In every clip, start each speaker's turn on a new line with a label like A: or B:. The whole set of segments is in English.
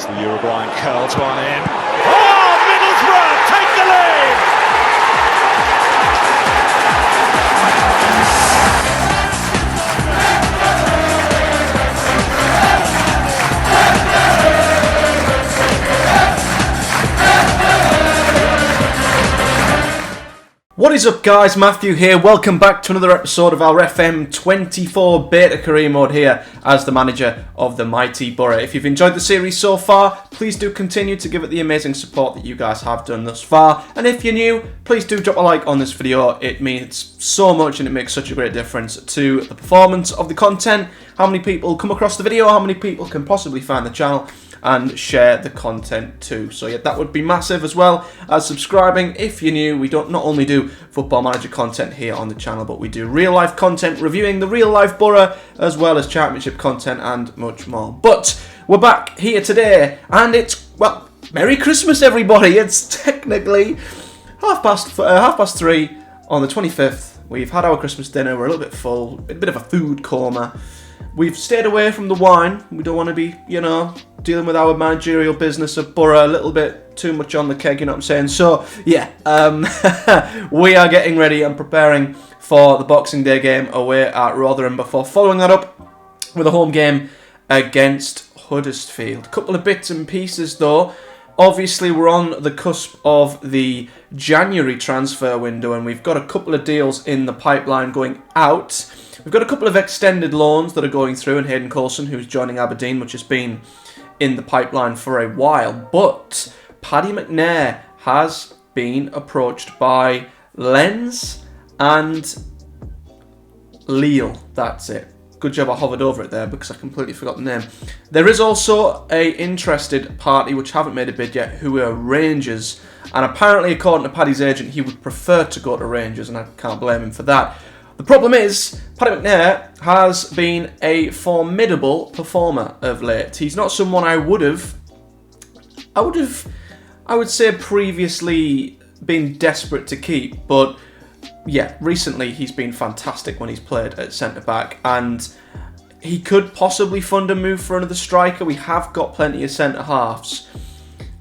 A: As the Uruguayan curls one in. Oh, Middlesbrough take the lead!
B: What is up, guys? Matthew here. Welcome back to another episode of our FM24 beta career mode here as the manager of the mighty Boro. If you've enjoyed the series so far, please do continue to give it the amazing support that you guys have done thus far. And if you're new, please do drop a like on this video. It means so much and it makes such a great difference to the performance of the content, how many people come across the video, how many people can possibly find the channel and share the content too. So yeah, that would be massive, as well as subscribing if you're new. We don't not only do Football Manager content here on the channel, but we do real life content reviewing the real life Boro, as well as championship content and much more. But we're back here today, and it's, well, Merry Christmas everybody. It's technically half past 3 on the 25th. We've had our Christmas dinner, we're a little bit full, a bit of a food coma. We've stayed away from the wine. We don't want to be, dealing with our managerial business of Boro a little bit too much on the keg, you know what I'm saying? So, yeah, we are getting ready and preparing for the Boxing Day game away at Rotherham before following that up with a home game against Huddersfield. A couple of bits and pieces, though. Obviously, we're on the cusp of the January transfer window, and we've got a couple of deals in the pipeline going out. We've got a couple of extended loans that are going through, and Hayden Coulson, who's joining Aberdeen, which has been in the pipeline for a while. But Paddy McNair has been approached by Lens and Lille. That's it. Good job I hovered over it there because I completely forgot the name. There is also a interested party which haven't made a bid yet, who are Rangers. And apparently, according to Paddy's agent, he would prefer to go to Rangers, and I can't blame him for that. The problem is, Paddy McNair has been a formidable performer of late. He's not someone I would say previously been desperate to keep, but yeah, recently he's been fantastic when he's played at centre-back, and he could possibly fund a move for another striker. We have got plenty of centre-halves,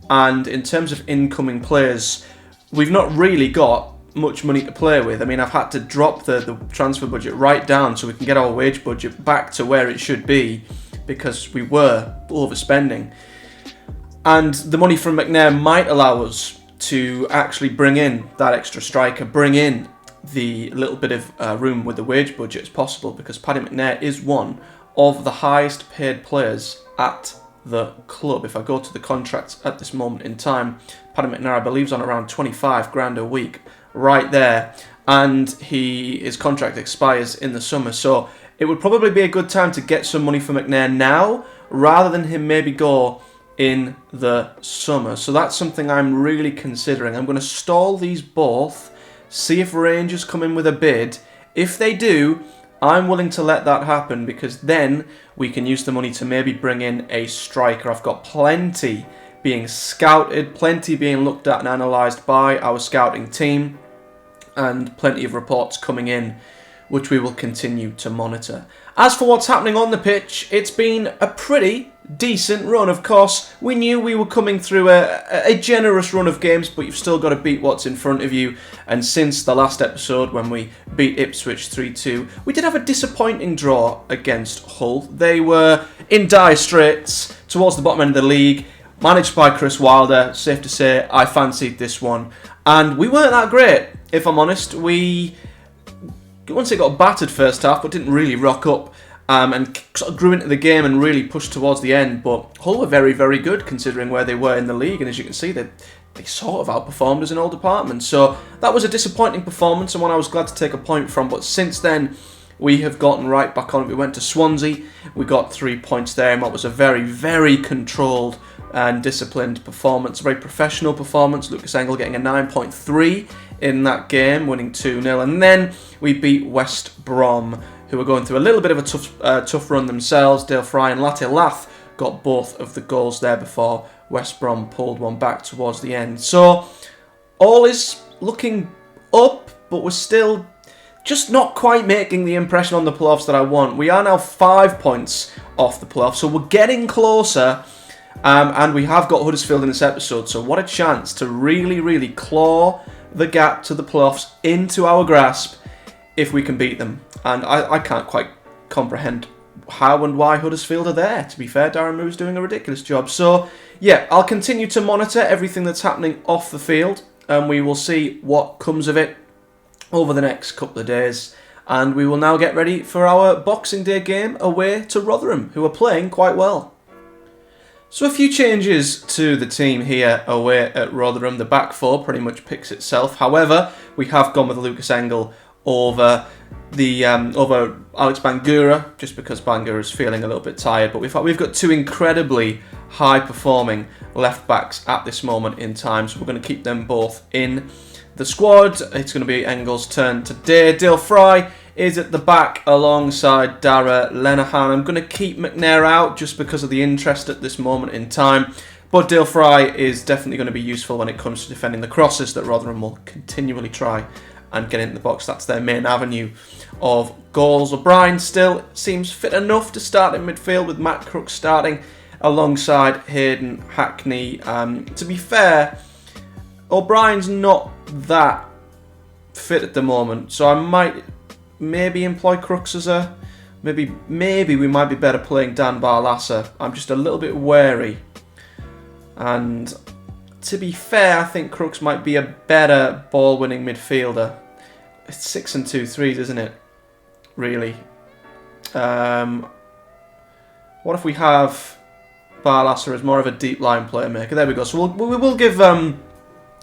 B: and in terms of incoming players, we've not really got much money to play with. I mean, I've had to drop the transfer budget right down so we can get our wage budget back to where it should be, because we were overspending. And the money from McNair might allow us to actually bring in that extra striker, bring in the little bit of room with the wage budget as possible, because Paddy McNair is one of the highest paid players at the club. If I go to the contracts at this moment in time, Paddy McNair, I believe, is on around 25 grand a week right there, and his contract expires in the summer, so it would probably be a good time to get some money for McNair now rather than him maybe go in the summer. So that's something I'm really considering. I'm going to stall these both, see if Rangers come in with a bid. If they do, I'm willing to let that happen, because then we can use the money to maybe bring in a striker. I've got plenty being scouted, plenty being looked at and analysed by our scouting team, and plenty of reports coming in which we will continue to monitor. As for what's happening on the pitch, it's been a pretty decent run. Of course, we knew we were coming through a generous run of games, but you've still got to beat what's in front of you. And since the last episode, when we beat Ipswich 3-2, we did have a disappointing draw against Hull. They were in dire straits towards the bottom end of the league, managed by Chris Wilder. Safe to say, I fancied this one. And we weren't that great, if I'm honest. We, once it got battered first half, but didn't really rock up. And sort of grew into the game and really pushed towards the end. But Hull were very, very good considering where they were in the league. And as you can see, they sort of outperformed us in all departments. So that was a disappointing performance and one I was glad to take a point from. But since then, we have gotten right back on it. We went to Swansea. We got 3 points there in what was a very, very controlled and disciplined performance. A very professional performance. Lucas Engel getting a 9.3 in that game, winning 2-0. And then we beat West Brom, who were going through a little bit of a tough run themselves. Dale Fry and Latte Lath got both of the goals there before West Brom pulled one back towards the end. So all is looking up, but we're still just not quite making the impression on the playoffs that I want. We are now 5 points off the playoffs, so we're getting closer. And we have got Huddersfield in this episode, so what a chance to really, really claw the gap to the playoffs into our grasp if we can beat them. And I can't quite comprehend how and why Huddersfield are there. To be fair, Darren Moore's doing a ridiculous job. So, yeah, I'll continue to monitor everything that's happening off the field, and we will see what comes of it over the next couple of days. And we will now get ready for our Boxing Day game away to Rotherham, who are playing quite well. So a few changes to the team here away at Rotherham. The back four pretty much picks itself. However, we have gone with Lucas Engel over Alex Bangura, just because Bangura is feeling a little bit tired. But we've got two incredibly high-performing left-backs at this moment in time, so we're going to keep them both in the squad. It's going to be Engel's turn today. Dale Fry is at the back alongside Dara Lenihan. I'm going to keep McNair out just because of the interest at this moment in time. But Dale Fry is definitely going to be useful when it comes to defending the crosses that Rotherham will continually try and get into the box. That's their main avenue of goals. O'Brien still seems fit enough to start in midfield with Matt Crooks starting alongside Hayden Hackney. To be fair, O'Brien's not that fit at the moment, so I might maybe employ Crooks as a... Maybe we might be better playing Dan Barlaser. I'm just a little bit wary. And to be fair, I think Crooks might be a better ball-winning midfielder. It's 6 and 2 threes, isn't it? Really. What if we have Barlaser as more of a deep line playmaker? There we go. So we will give a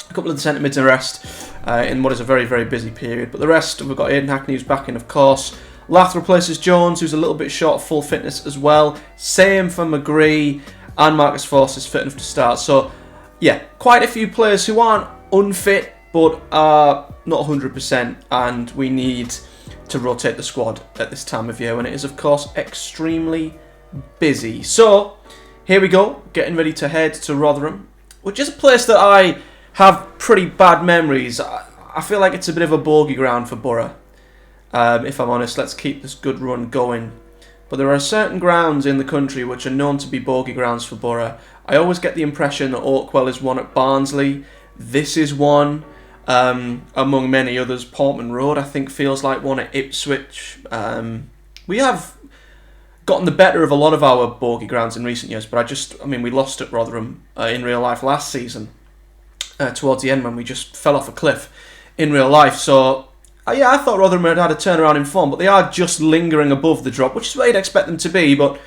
B: couple of the centre mids a rest in what is a very, very busy period. But the rest, we've got Aidan Hackney who's back in, of course. Lath replaces Jones, who's a little bit short of full fitness as well. Same for McGree, and Marcus Forss is fit enough to start. So, yeah, quite a few players who aren't unfit, but are not 100%, and we need to rotate the squad at this time of year when it is, of course, extremely busy. So, here we go, getting ready to head to Rotherham, which is a place that I have pretty bad memories. I feel like it's a bit of a bogey ground for Boro. If I'm honest, let's keep this good run going. But there are certain grounds in the country which are known to be bogey grounds for Boro. I always get the impression that Oakwell is one at Barnsley. This is one, among many others. Portman Road, I think, feels like one at Ipswich. We have gotten the better of a lot of our bogey grounds in recent years, but we lost at Rotherham in real life last season, towards the end when we just fell off a cliff in real life. So, yeah, I thought Rotherham had a turnaround in form, but they are just lingering above the drop, which is where you'd expect them to be. But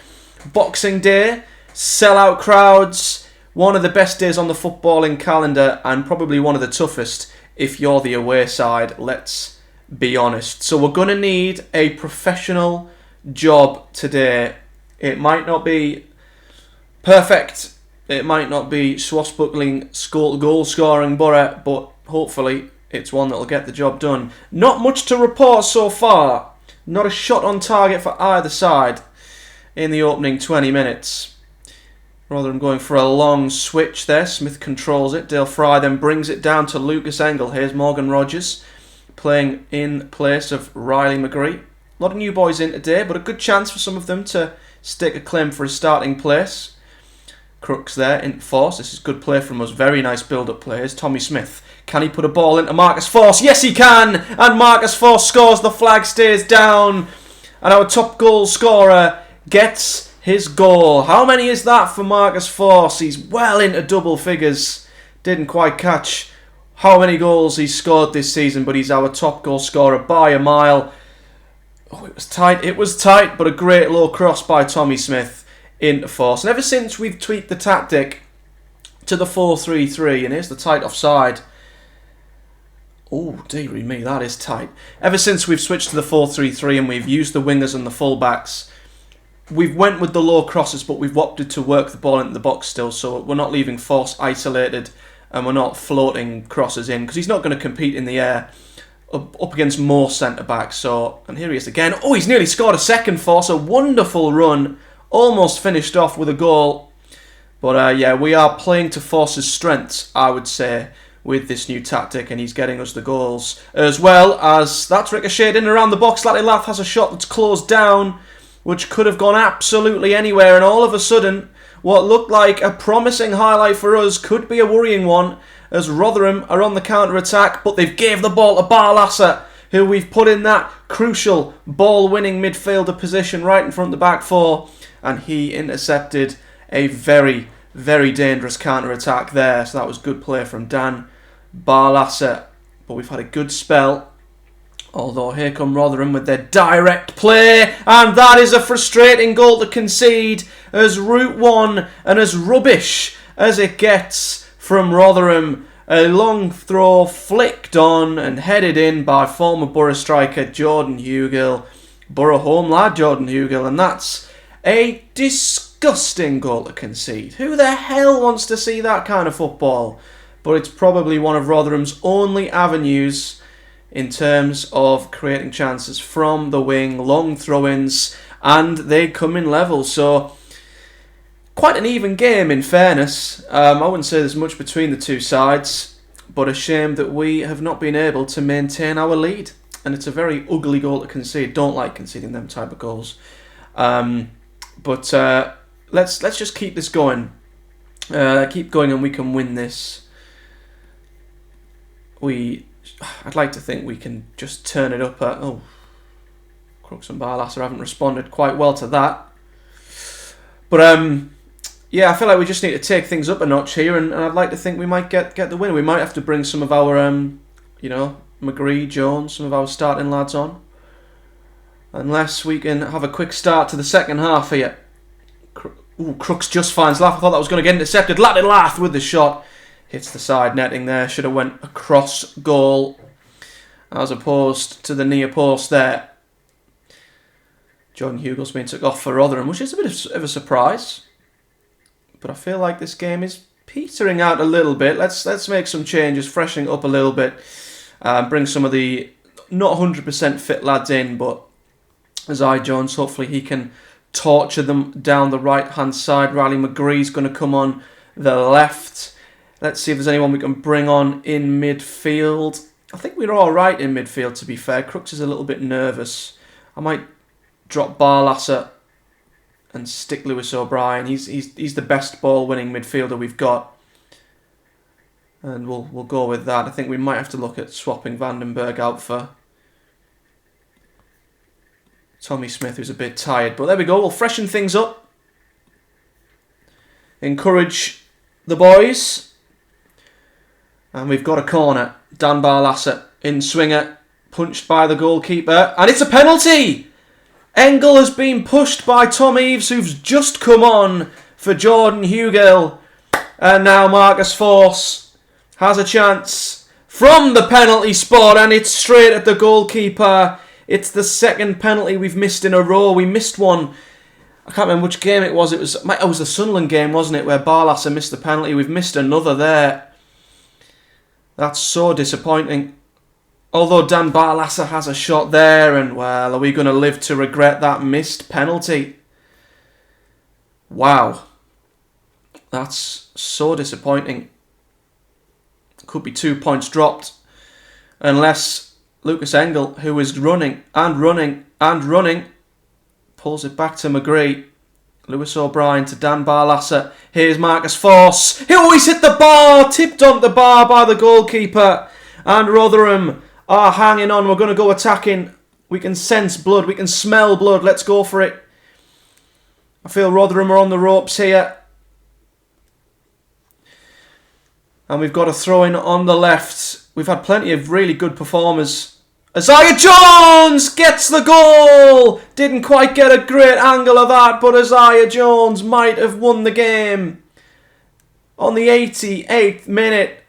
B: Boxing Day, sellout crowds, one of the best days on the footballing calendar, and probably one of the toughest if you're the away side, let's be honest. So we're going to need a professional job today. It might not be perfect, it might not be swashbuckling goal scoring Boro, but hopefully it's one that'll get the job done. Not much to report so far. Not a shot on target for either side in the opening 20 minutes. Rotherham going for a long switch there. Smith controls it. Dale Fry then brings it down to Lucas Engel. Here's Morgan Rogers playing in place of Riley McGree. A lot of new boys in today, but a good chance for some of them to stake a claim for a starting place. Crooks there in Force. This is good play from us. Very nice build-up players. Tommy Smith. Can he put a ball into Marcus Forss? Yes, he can! And Marcus Forss scores. The flag stays down. And our top goal scorer gets his goal. How many is that for Marcus Forss? He's well into double figures. Didn't quite catch how many goals he's scored this season, but he's our top goal scorer by a mile. Oh, it was tight. It was tight, but a great low cross by Tommy Smith into Force. And ever since we've tweaked the tactic to the 4-3-3, and here's the tight offside. Oh, dearie me, that is tight. Ever since we've switched to the 4-3-3 and we've used the wingers and the full-backs, we've went with the low crosses, but we've opted to work the ball into the box still, so we're not leaving Force isolated and we're not floating crosses in, because he's not going to compete in the air up against more centre-backs. So, and here he is again. Oh, he's nearly scored a second. Force, a wonderful run. Almost finished off with a goal. But yeah, we are playing to Force's strengths, I would say, with this new tactic, and he's getting us the goals. As well as that's ricocheted in around the box. Slightly Lath has a shot that's closed down, which could have gone absolutely anywhere, and all of a sudden what looked like a promising highlight for us could be a worrying one, as Rotherham are on the counter-attack, but they've gave the ball to Barlasser, who we've put in that crucial ball-winning midfielder position right in front of the back four, and he intercepted a very, very dangerous counter-attack there. So that was good play from Dan Barlasser. But we've had a good spell, although here come Rotherham with their direct play, and that is a frustrating goal to concede, as Route 1 and as rubbish as it gets from Rotherham. A long throw flicked on and headed in by former Boro striker Jordan Hugill. Boro home lad Jordan Hugill, and that's a disgusting goal to concede. Who the hell wants to see that kind of football? But it's probably one of Rotherham's only avenues in terms of creating chances from the wing, long throw-ins, and they come in level. So quite an even game, in fairness. I wouldn't say there's much between the two sides, but a shame that we have not been able to maintain our lead. And it's a very ugly goal to concede. Don't like conceding them type of goals. But let's just keep this going. Keep going, and we can win this. I'd like to think we can just turn it up. Crooks and Barlasser haven't responded quite well to that. But yeah, I feel like we just need to take things up a notch here, and I'd like to think we might get the win. We might have to bring some of our, McGree, Jones, some of our starting lads on. Unless we can have a quick start to the second half here. Crooks just finds Lath. I thought that was going to get intercepted. Lath with the shot. Hits the side netting there. Should have went across goal as opposed to the near post there. Jordan Hugill's been took off for Rotherham, which is a bit of a surprise. But I feel like this game is petering out a little bit. Let's make some changes, freshen it up a little bit. Bring some of the not 100% fit lads in, but Isaiah Jones, hopefully he can torture them down the right-hand side. Riley McGree's going to come on the left. Let's see if there's anyone we can bring on in midfield. I think we're all right in midfield, to be fair. Crooks is a little bit nervous. I might drop Barlasser and stick Lewis O'Brien. He's the best ball-winning midfielder we've got. And we'll go with that. I think we might have to look at swapping Vandenberg out for Tommy Smith, who's a bit tired. But there we go. We'll freshen things up. Encourage the boys. And we've got a corner. Dan Barlasser in swinger. Punched by the goalkeeper. And it's a penalty! Engel has been pushed by Tom Eaves, who's just come on for Jordan Hugill. And now Marcus Force has a chance from the penalty spot, and it's straight at the goalkeeper. It's the second penalty we've missed in a row. We missed one. I can't remember which game it was. It was the Sunderland game, wasn't it, where Barlasser missed the penalty. We've missed another there. That's so disappointing. Although Dan Barlasser has a shot there, and well, are we going to live to regret that missed penalty? Wow. That's so disappointing. Could be 2 points dropped. Unless Lucas Engel, who is running and running and running, pulls it back to McGree. Lewis O'Brien to Dan Barlasser. Here's Marcus Force. He always hit the bar. Tipped on the bar by the goalkeeper. And Rotherham are hanging on. We're going to go attacking. We can sense blood. We can smell blood. Let's go for it. I feel Rotherham are on the ropes here. And we've got a throw-in on the left. We've had plenty of really good performers. Isaiah Jones gets the goal! Didn't quite get a great angle of that, but Isaiah Jones might have won the game. On the 88th minute.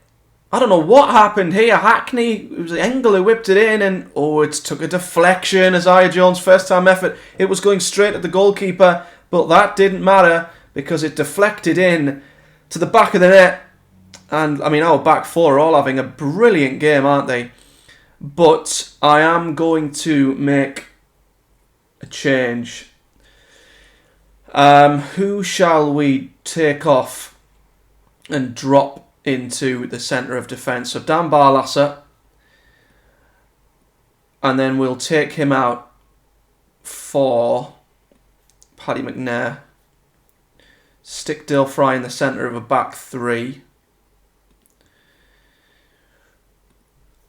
B: I don't know what happened here. Hackney, it was Engel who whipped it in, and it took a deflection. Isaiah Jones' first-time effort. It was going straight at the goalkeeper, but that didn't matter because it deflected in to the back of the net. And, I mean, our back four are all having a brilliant game, aren't they? But I am going to make a change. Who shall we take off and drop into the centre of defence? So Dan Barlasser. And then we'll take him out for Paddy McNair. Stick Dale Fry in the centre of a back three.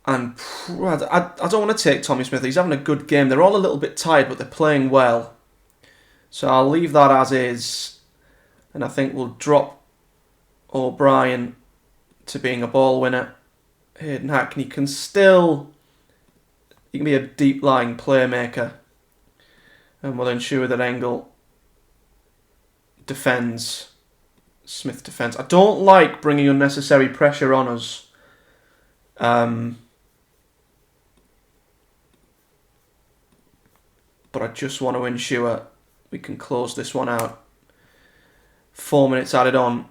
B: And I don't want to take Tommy Smith. He's having a good game. They're all a little bit tired, but they're playing well. So I'll leave that as is. And I think we'll drop O'Brien to being a ball winner. Hayden Hackney can be a deep-lying playmaker. And we'll ensure that Engel defends. Smith defends. I don't like bringing unnecessary pressure on us. But I just want to ensure we can close this one out. 4 minutes added on.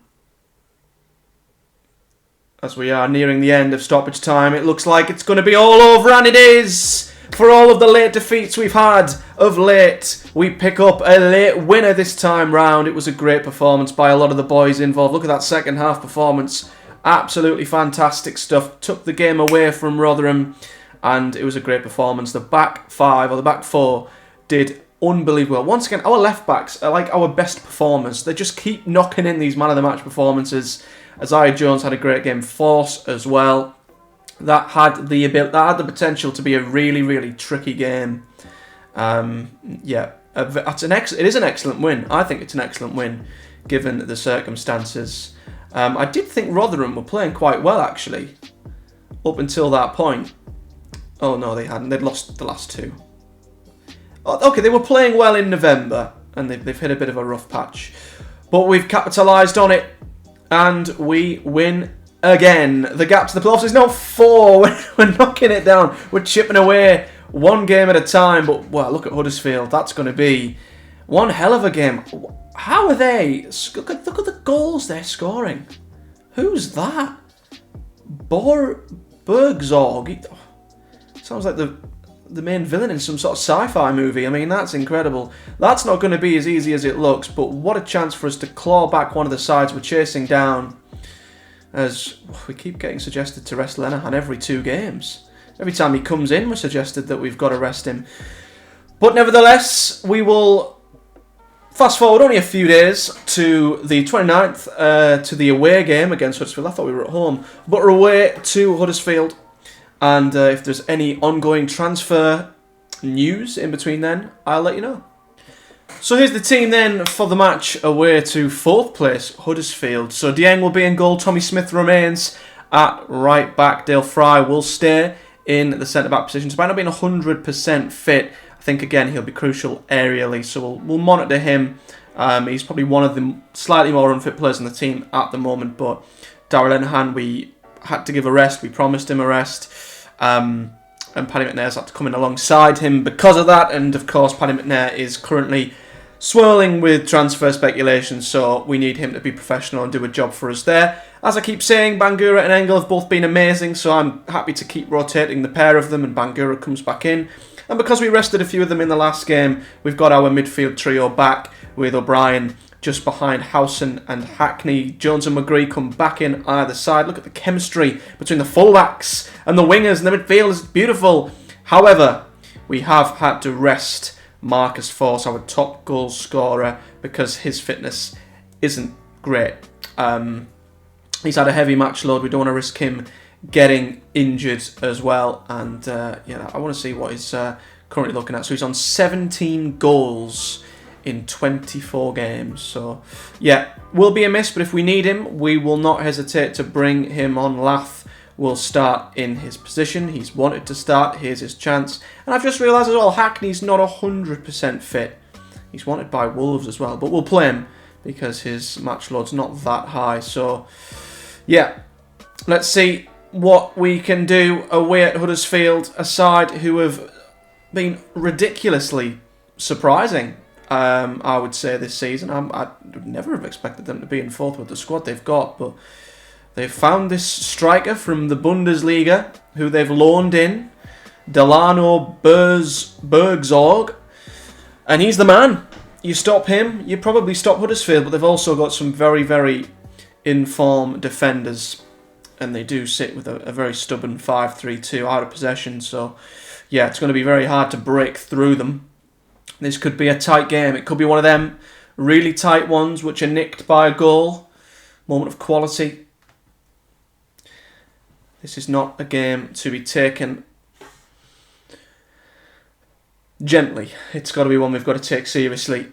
B: As we are nearing the end of stoppage time, it looks like it's going to be all over, and it is! For all of the late defeats we've had of late, we pick up a late winner this time round. It was a great performance by a lot of the boys involved. Look at that second half performance. Absolutely fantastic stuff. Took the game away from Rotherham, and it was a great performance. The back four did unbelievable well. Once again, our left backs are like our best performers. They just keep knocking in these man of the match performances. Isaiah Jones had a great game. Force as well. That had the potential to be a really, really tricky game. It is an excellent win. I think it's an excellent win given the circumstances. I did think Rotherham were playing quite well actually up until that point. Oh no, they hadn't. They'd lost the last two. Okay, they were playing well in November, and they've hit a bit of a rough patch. But we've capitalised on it, and we win again. The gap to the playoffs is now 4. We're knocking it down. We're chipping away one game at a time. But, well, look at Huddersfield. That's going to be one hell of a game. How are they? Look at the goals they're scoring. Who's that? Bergzorg. Sounds like the main villain in some sort of sci-fi movie. I mean, that's incredible. That's not going to be as easy as it looks, but what a chance for us to claw back one of the sides we're chasing down, as we keep getting suggested to rest Lenihan every 2 games. Every time he comes in, we're suggested that we've got to rest him. But nevertheless, we will fast forward only a few days to the 29th, to the away game against Huddersfield. I thought we were at home, but we're away to Huddersfield. And if there's any ongoing transfer news in between then, I'll let you know. So here's the team then for the match away to 4th place, Huddersfield. So Dieng will be in goal, Tommy Smith remains at right back, Dale Fry will stay in the centre-back position. Despite not being 100% fit, I think again he'll be crucial aerially, so we'll monitor him. He's probably one of the slightly more unfit players in the team at the moment, but Darragh Lenihan, we had to give a rest, we promised him a rest. And Paddy McNair's had to come in alongside him because of that, and of course Paddy McNair is currently swirling with transfer speculation, so we need him to be professional and do a job for us there. As I keep saying, Bangura and Engel have both been amazing, so I'm happy to keep rotating the pair of them, and Bangura comes back in. And because we rested a few of them in the last game, we've got our midfield trio back with O'Brien just behind Howson and Hackney. Jones and McGree come back in either side. Look at the chemistry between the fullbacks and the wingers and the midfield is beautiful. However, we have had to rest Marcus Force, our top goal scorer, because his fitness isn't great. He's had a heavy match load. We don't want to risk him getting injured as well. And I want to see what he's currently looking at. So he's on 17 goals in 24 games. So, yeah, will be a miss, but if we need him, we will not hesitate to bring him on. Lath will start in his position. He's wanted to start. Here's his chance. And I've just realised as well, Hackney's not 100% fit. He's wanted by Wolves as well, but we'll play him because his match load's not that high. So, yeah, let's see what we can do away at Huddersfield, a side who have been ridiculously surprising, I would say, this season. I would never have expected them to be in 4th with the squad they've got, but they've found this striker from the Bundesliga who they've loaned in, Delano Bergzorg, and he's the man. You stop him, you probably stop Huddersfield, but they've also got some very, very in-form defenders, and they do sit with a very stubborn 5-3-2 out of possession, so it's going to be very hard to break through them. This could be a tight game. It could be one of them really tight ones which are nicked by a goal. Moment of quality. This is not a game to be taken gently. It's got to be one we've got to take seriously.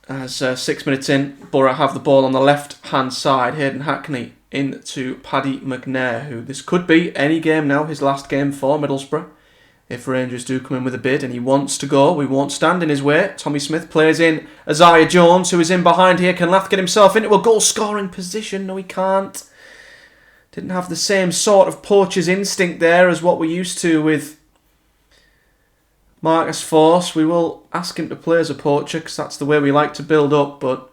B: As 6 minutes in, Boro have the ball on the left-hand side. Hayden Hackney into Paddy McNair, who this could be any game now, his last game for Middlesbrough. If Rangers do come in with a bid and he wants to go, we won't stand in his way. Tommy Smith plays in Isaiah Jones, who is in behind here. Can Lath get himself into a goal-scoring position? No, he can't. Didn't have the same sort of poacher's instinct there as what we're used to with Marcus Forss. We will ask him to play as a poacher because that's the way we like to build up. But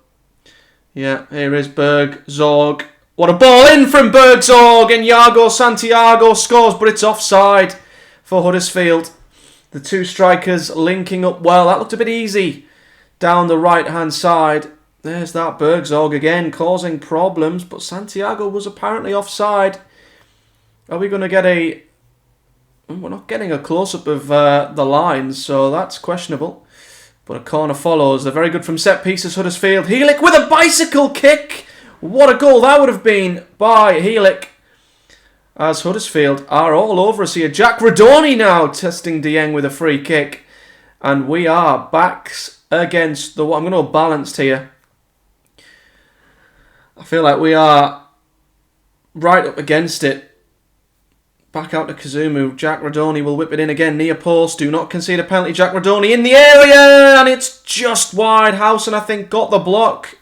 B: yeah, here is Berg Zorg. What a ball in from Berg Zorg, and Iago Santiago scores, but it's offside for Huddersfield. The two strikers linking up well. That looked a bit easy down the right hand side. There's that Berg Zorg again causing problems, but Santiago was apparently offside. Are we going to get a... We're not getting a close-up of the lines, so that's questionable. But a corner follows. They're very good from set pieces, Huddersfield. Heelick with a bicycle kick. What a goal that would have been by Heelick. As Huddersfield are all over us here. Jack Radoni now testing Dieng with a free kick. And we are backs against the wall. I'm going to go balanced here. I feel like we are right up against it. Back out to Kazumu. Jack Radoni will whip it in again. Near post. Do not concede a penalty. Jack Radoni in the area. And it's just wide. Howson, I think, got the block.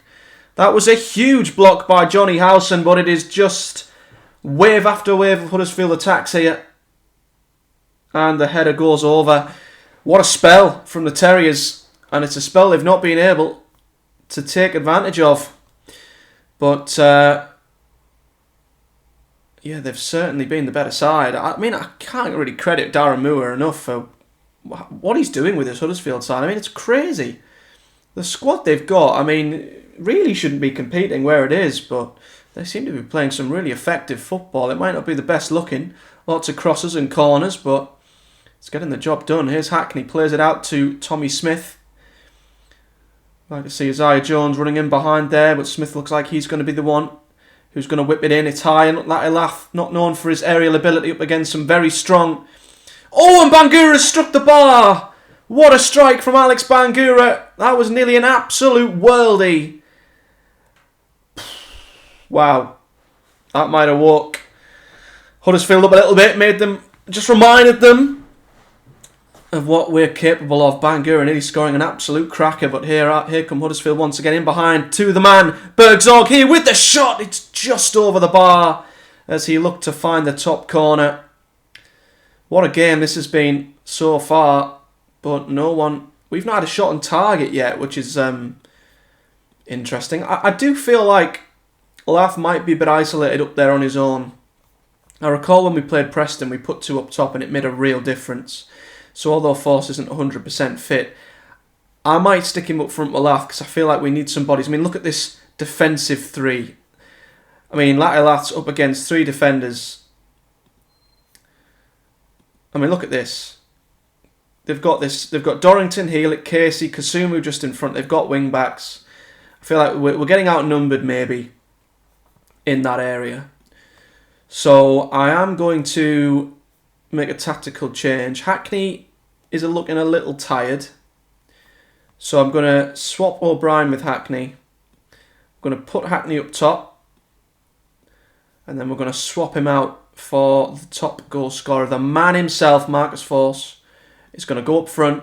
B: That was a huge block by Johnny Howson. But it is just wave after wave of Huddersfield attacks here. And the header goes over. What a spell from the Terriers. And it's a spell they've not been able to take advantage of. But... yeah, they've certainly been the better side. I mean, I can't really credit Darren Moore enough for what he's doing with this Huddersfield side. I mean, it's crazy. The squad they've got, I mean, really shouldn't be competing where it is, but they seem to be playing some really effective football. It might not be the best looking, lots of crosses and corners, but it's getting the job done. Here's Hackney, plays it out to Tommy Smith. I can see Isaiah Jones running in behind there, but Smith looks like he's going to be the one who's going to whip it in. It's high, and Lath, not known for his aerial ability, up against some very strong... Oh, and Bangura struck the bar! What a strike from Alex Bangura. That was nearly an absolute worldie. Wow. That might have woke Huddersfield up a little bit, made them... just reminded them of what we're capable of. Bangura nearly scoring an absolute cracker, but here come Huddersfield once again in behind to the man Berg Zorg here with the shot. It's just over the bar as he looked to find the top corner. What a game this has been so far, but no one... We've not had a shot on target yet, which is interesting. I do feel like Lath might be a bit isolated up there on his own. I recall when we played Preston, we put two up top and it made a real difference. So although Force isn't 100% fit, I might stick him up front with Lath because I feel like we need some bodies. I mean, look at this defensive three. I mean, Lath's up against three defenders. I mean, look at this. They've got Dorrington, Heelick, Casey, Kasumu just in front. They've got wing backs. I feel like we're getting outnumbered maybe in that area. So I am going to make a tactical change. Hackney is looking a little tired. So I'm going to swap O'Brien with Hackney. I'm going to put Hackney up top. And then we're going to swap him out for the top goal scorer. The man himself, Marcus Forss, is going to go up front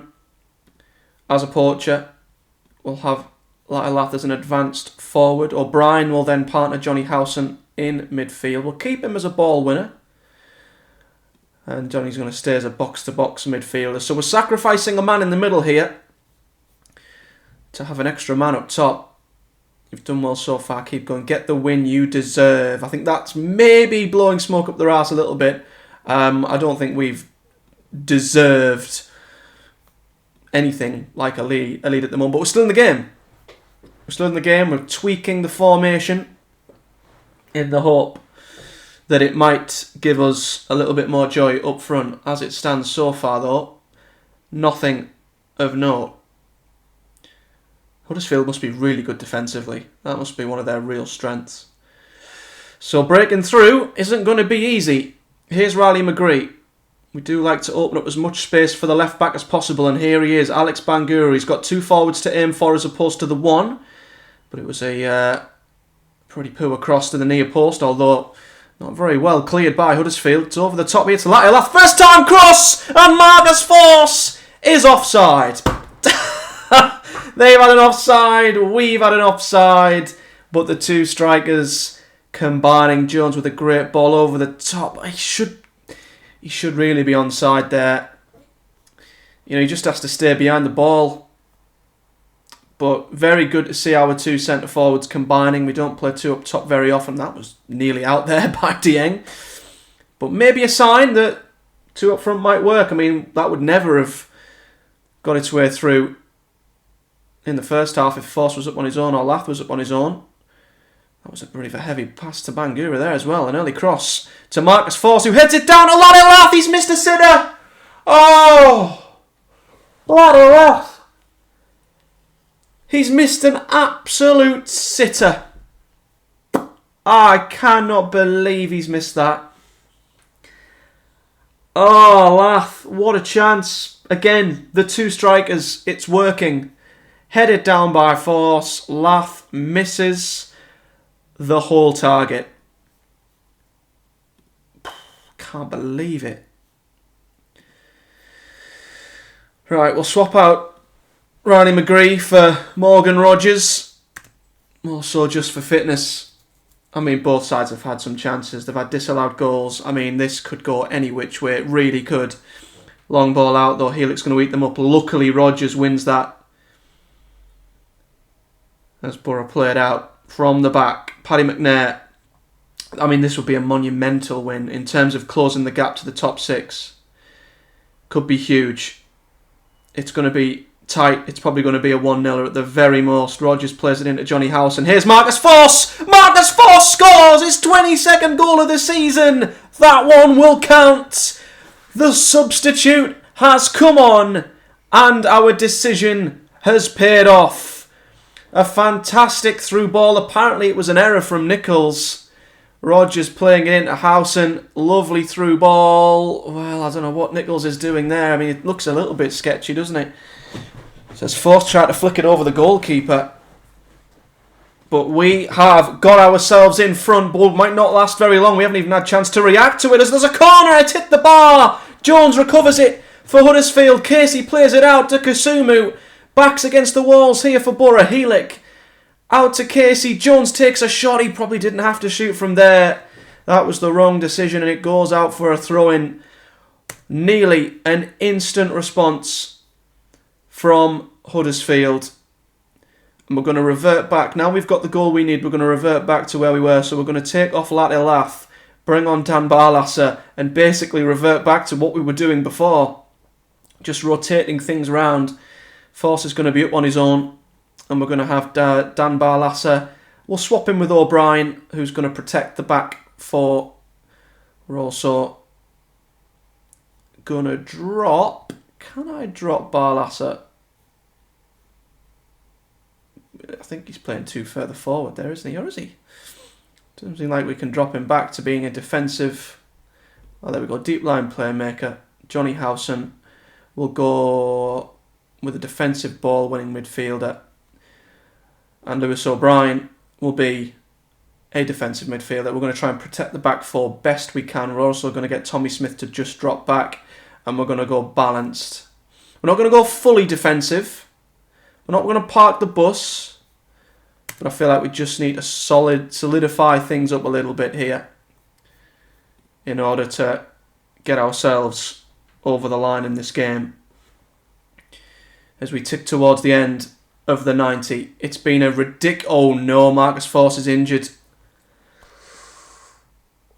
B: as a poacher. We'll have Lath as an advanced forward. O'Brien will then partner Johnny Howson in midfield. We'll keep him as a ball winner. And Johnny's going to stay as a box-to-box midfielder. So we're sacrificing a man in the middle here to have an extra man up top. You've done well so far. Keep going. Get the win you deserve. I think that's maybe blowing smoke up their arse a little bit. I don't think we've deserved anything like a lead at the moment. But we're still in the game. We're still in the game. We're tweaking the formation in the hope that it might give us a little bit more joy up front. As it stands so far, though, nothing of note. Huddersfield must be really good defensively. That must be one of their real strengths. So breaking through isn't going to be easy. Here's Riley McGree. We do like to open up as much space for the left back as possible, and here he is, Alex Bangura. He's got 2 forwards to aim for as opposed to the 1, but it was a pretty poor cross to the near post, although not very well cleared by Huddersfield. It's over the top here to Latilla. First time cross, and Marcus Force is offside. They've had an offside, we've had an offside, but the two strikers combining. Jones with a great ball over the top. He should really be onside there. You know, he just has to stay behind the ball. But very good to see our 2 centre forwards combining. We don't play 2 up top very often. That was nearly out there by Dieng. But maybe a sign that 2 up front might work. I mean, that would never have got its way through in the first half if Force was up on his own or Lath was up on his own. That was a bit of a heavy pass to Bangura there as well. An early cross to Marcus Force, who heads it down to Lath. He's missed a sitter. Oh! Lath. He's missed an absolute sitter. I cannot believe he's missed that. Oh, Lath, what a chance. Again, the 2 strikers, it's working. Headed down by Force. Lath misses the whole target. Can't believe it. Right, we'll swap out Riley McGree for Morgan Rogers. Also just for fitness. I mean, both sides have had some chances. They've had disallowed goals. I mean, this could go any which way. It really could. Long ball out, though. Helix going to eat them up. Luckily, Rogers wins that. As Boro played out from the back. Paddy McNair. I mean, this would be a monumental win in terms of closing the gap to the top 6. Could be huge. It's going to be tight. It's probably going to be a 1-0 at the very most. Rogers plays it into Johnny House, and here's Marcus Force. Marcus Force scores his 22nd goal of the season. That one will count. The substitute has come on, and our decision has paid off. A fantastic through ball. Apparently it was an error from Nichols. Rogers playing it into Howson. Lovely through ball. Well, I don't know what Nichols is doing there. I mean, it looks a little bit sketchy, doesn't it? Says Force trying to flick it over the goalkeeper. But we have got ourselves in front. Ball might not last very long. We haven't even had a chance to react to it as there's a corner. It hit the bar. Jones recovers it for Huddersfield. Casey plays it out to Kasumu. Backs against the walls here for Boro. Helic out to Casey. Jones takes a shot. He probably didn't have to shoot from there. That was the wrong decision, and it goes out for a throw-in. Nearly an instant response from Huddersfield. And we're going to revert back. Now we've got the goal we need, we're going to revert back to where we were. So we're going to take off Lath, bring on Dan Barlasser, and basically revert back to what we were doing before. Just rotating things around. Force is going to be up on his own, and we're going to have Dan Barlasser. We'll swap him with O'Brien, who's going to protect the back four. We're also going to drop... Can I drop Barlasser? I think he's playing too further forward there, isn't he? Or is he? Doesn't seem like we can drop him back to being a defensive... Oh, there we go. Deep line playmaker. Johnny Howson will go with a defensive ball-winning midfielder. And Lewis O'Brien will be a defensive midfielder. We're going to try and protect the back four best we can. We're also going to get Tommy Smith to just drop back. And we're going to go balanced. We're not going to go fully defensive. We're not going to park the bus. But I feel like we just need to solidify things up a little bit here in order to get ourselves over the line in this game. As we tick towards the end of the 90. It's been a ridiculous... Oh no, Marcus Force is injured.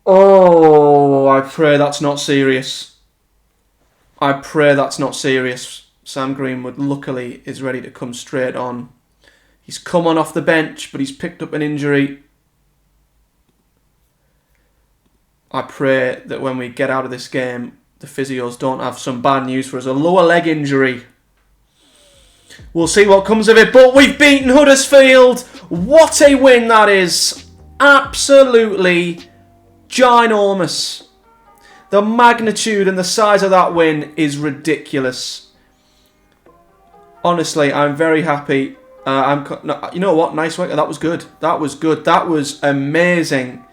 B: Oh, I pray that's not serious. I pray that's not serious. Sam Greenwood luckily is ready to come straight on. He's come on off the bench, but he's picked up an injury. I pray that when we get out of this game, the physios don't have some bad news for us. A lower leg injury. We'll see what comes of it, but we've beaten Huddersfield. What a win that is. Absolutely ginormous. The magnitude and the size of that win is ridiculous. Honestly, I'm very happy. You know what? Nice work. That was good. That was good. That was amazing.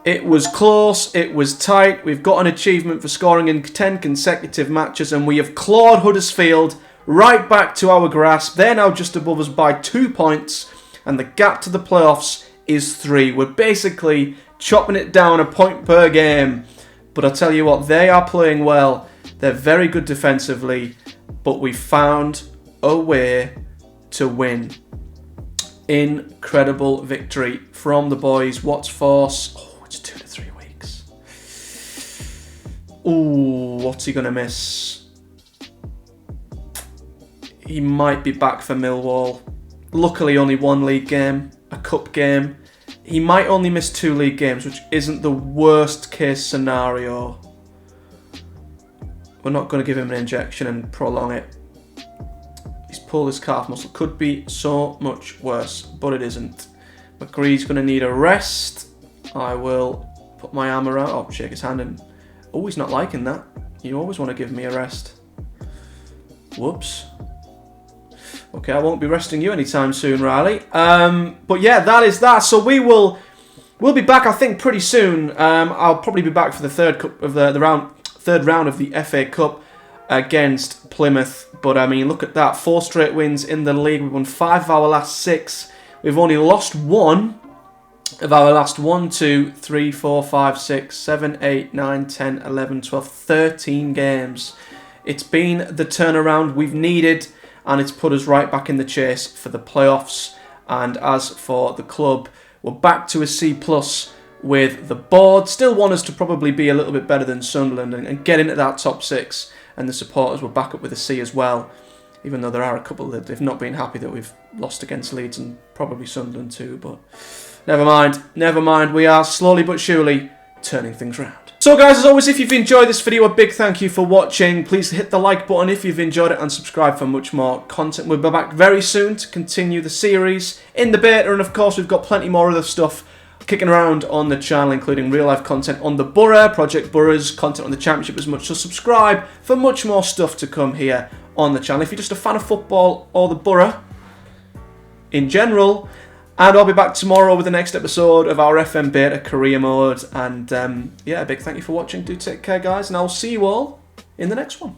B: It was close. It was tight. We've got an achievement for scoring in 10 consecutive matches, and we have clawed Huddersfield right back to our grasp. They're now just above us by 2 points, and the gap to the playoffs is 3. We're basically chopping it down a point per game. But I tell you what, they are playing well. They're very good defensively, but we found a way to win. Incredible victory from the boys. What's force? Oh, it's 2 to 3 weeks. Ooh, what's he going to miss? He might be back for Millwall. Luckily, only 1 league game, a cup game. He might only miss 2 league games, which isn't the worst case scenario. We're not going to give him an injection and prolong it. He's pulled his calf muscle. Could be so much worse, but it isn't. McGree's going to need a rest. I will put my arm around. Oh, shake his hand and... Oh, he's not liking that. You always want to give me a rest. Whoops. Okay, I won't be resting you anytime soon, Riley. But yeah, that is that. So we'll be back, I think, pretty soon. I'll probably be back for the third round of the FA Cup against Plymouth. But I mean, look at that. 4 straight wins in the league. We've won 5 of our last 6. We've only lost 1 of our last 1, 2, 3, 4, 5, 6, 7, 8, 9, 10, 11, 12, 13 games. It's been the turnaround we've needed, and it's put us right back in the chase for the playoffs. And as for the club, we're back to a C+ with the board. Still want us to probably be a little bit better than Sunderland and get into that top 6. And the supporters were back up with a C as well, even though there are a couple that they've not been happy that we've lost against Leeds and probably Sunderland too. But never mind. We are slowly but surely turning things around. So guys, as always, if you've enjoyed this video, a big thank you for watching. Please hit the like button if you've enjoyed it and subscribe for much more content. We'll be back very soon to continue the series in the beta, and of course we've got plenty more other stuff kicking around on the channel, including real life content on the Boro, Project Boroughs, content on the Championship as much. So subscribe for much more stuff to come here on the channel if you're just a fan of football or the Boro in general. And I'll be back tomorrow with the next episode of our FM Beta Career Mode. And yeah, a big thank you for watching. Do take care, guys, and I'll see you all in the next one.